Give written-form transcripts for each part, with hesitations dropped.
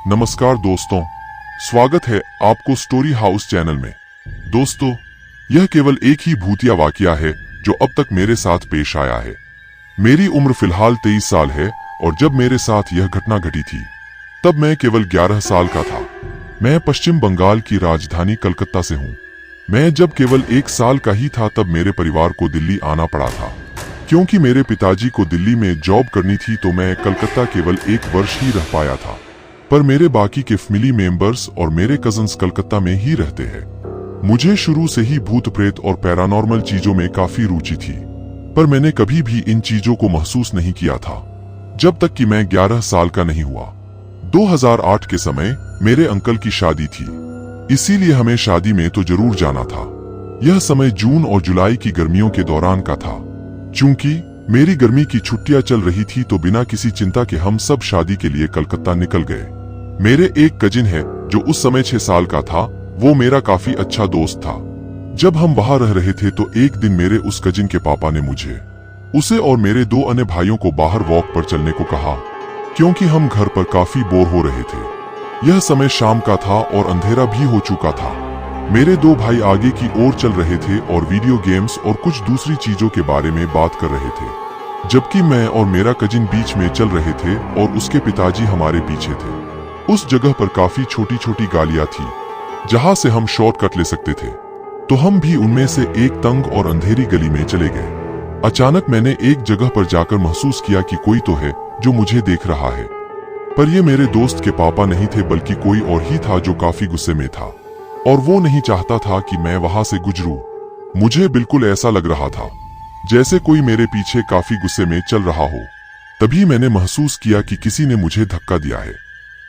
नमस्कार दोस्तों, स्वागत है आपको स्टोरी हाउस चैनल में। दोस्तों, यह केवल एक ही भूतिया वाकया है जो अब तक मेरे साथ पेश आया है। मेरी उम्र फिलहाल 23 साल है और जब मेरे साथ यह घटना घटी थी तब मैं केवल 11 साल का था। मैं पश्चिम बंगाल की राजधानी कलकत्ता से हूँ। मैं जब केवल 1 साल का ही था तब मेरे परिवार को दिल्ली आना पड़ा था। क्योंकि मेरे पिताजी को दिल्ली में जॉब करनी थी तो मैं कलकत्ता केवल 1 वर्ष ही रह पाया था। पर मेरे बाकी के फैमिली मेंबर्स और मेरे कजन्स कलकत्ता में ही रहते हैं। मुझे शुरू से ही भूत प्रेत और पैरानॉर्मल चीजों में काफी रुचि थी, पर मैंने कभी भी इन चीजों को महसूस नहीं किया था जब तक कि मैं 11 साल का नहीं हुआ। 2008 के समय मेरे अंकल की शादी थी, इसीलिए हमें शादी में तो जरूर जाना था। यह समय जून और जुलाई की गर्मियों के दौरान का था। चूंकि मेरी गर्मी की छुट्टियां चल रही थी तो बिना किसी चिंता के हम सब शादी के लिए कलकत्ता निकल गए। मेरे एक कजिन है जो उस समय 6 साल का था। वो मेरा काफी अच्छा दोस्त था। जब हम वहां रह रहे थे तो एक दिन मेरे उस कजिन के पापा ने मुझे, उसे और मेरे 2 अन्य भाइयों को बाहर वॉक पर चलने को कहा, क्योंकि हम घर पर काफी बोर हो रहे थे। यह समय शाम का था और अंधेरा भी हो चुका था। मेरे 2 भाई आगे की ओर चल रहे थे और वीडियो गेम्स और कुछ दूसरी चीजों के बारे में बात कर रहे थे, जबकि मैं और मेरा कजिन बीच में चल रहे थे और उसके पिताजी हमारे पीछे थे। उस जगह पर काफी छोटी छोटी गालियां थी जहां से हम शॉर्टकट ले सकते थे, तो हम भी उनमें से एक तंग और अंधेरी गली में चले गए। अचानक मैंने एक जगह पर जाकर महसूस किया कि कोई तो है जो मुझे देख रहा है। पर यह मेरे दोस्त के पापा नहीं थे बल्कि कोई और ही था जो काफी गुस्से में था और वो नहीं चाहता था कि मैं वहां से गुजरूं। मुझे बिल्कुल ऐसा लग रहा था जैसे कोई मेरे पीछे काफी गुस्से में चल रहा हो। तभी मैंने महसूस किया कि किसी ने मुझे धक्का दिया है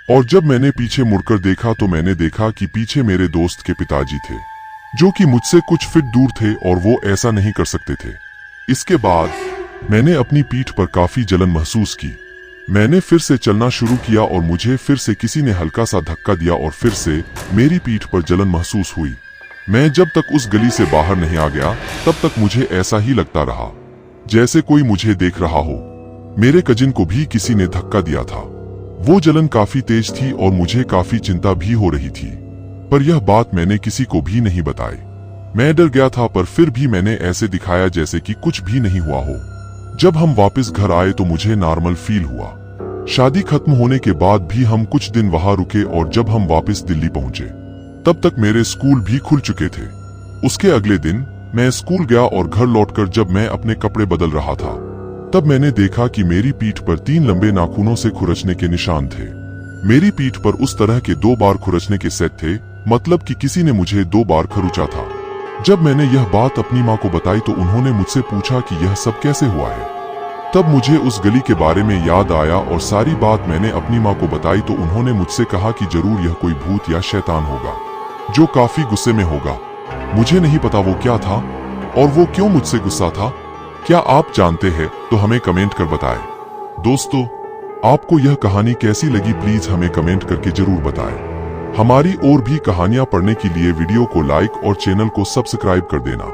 और जब मैंने पीछे मुड़कर देखा तो मैंने देखा कि पीछे मेरे दोस्त के पिताजी थे, जो कि मुझसे कुछ फीट दूर थे और वो ऐसा नहीं कर सकते थे। इसके बाद मैंने अपनी पीठ पर काफी जलन महसूस की। मैंने फिर से चलना शुरू किया और मुझे फिर से किसी ने हल्का सा धक्का दिया और फिर से मेरी पीठ पर जलन महसूस हुई। मैं जब तक उस गली से बाहर नहीं आ गया तब तक मुझे ऐसा ही लगता रहा जैसे कोई मुझे देख रहा हो। मेरे कजिन को भी किसी ने धक्का दिया था। वो जलन काफी तेज थी और मुझे काफी चिंता भी हो रही थी, पर यह बात मैंने किसी को भी नहीं बताई। मैं डर गया था पर फिर भी मैंने ऐसे दिखाया जैसे कि कुछ भी नहीं हुआ हो। जब हम वापस घर आए तो मुझे नॉर्मल फील हुआ। शादी खत्म होने के बाद भी हम कुछ दिन वहां रुके और जब हम वापस दिल्ली पहुंचे तब तक मेरे स्कूल भी खुल चुके थे। उसके अगले दिन मैं स्कूल गया और घर लौटकर जब मैं अपने कपड़े बदल रहा था तब मैंने देखा कि मेरी पीठ पर 3 लंबे नाखूनों से खुरचने के निशान थे। मेरी पीठ पर उस तरह के 2 बार खुरचने के सेट थे, मतलब कि किसी ने मुझे 2 बार खरोंचा था। जब मैंने यह बात अपनी माँ को बताई तो उन्होंने मुझसे पूछा कि यह सब कैसे हुआ है। तब मुझे उस गली के बारे में याद आया और सारी बात मैंने अपनी माँ को बताई तो उन्होंने मुझसे कहा कि जरूर यह कोई भूत या शैतान होगा जो काफी गुस्से में होगा। मुझे नहीं पता वो क्या था और वो क्यों मुझसे गुस्सा था। क्या आप जानते हैं तो हमें कमेंट कर बताएं। दोस्तों, आपको यह कहानी कैसी लगी प्लीज हमें कमेंट करके जरूर बताएं। हमारी और भी कहानियां पढ़ने के लिए वीडियो को लाइक और चैनल को सब्सक्राइब कर देना।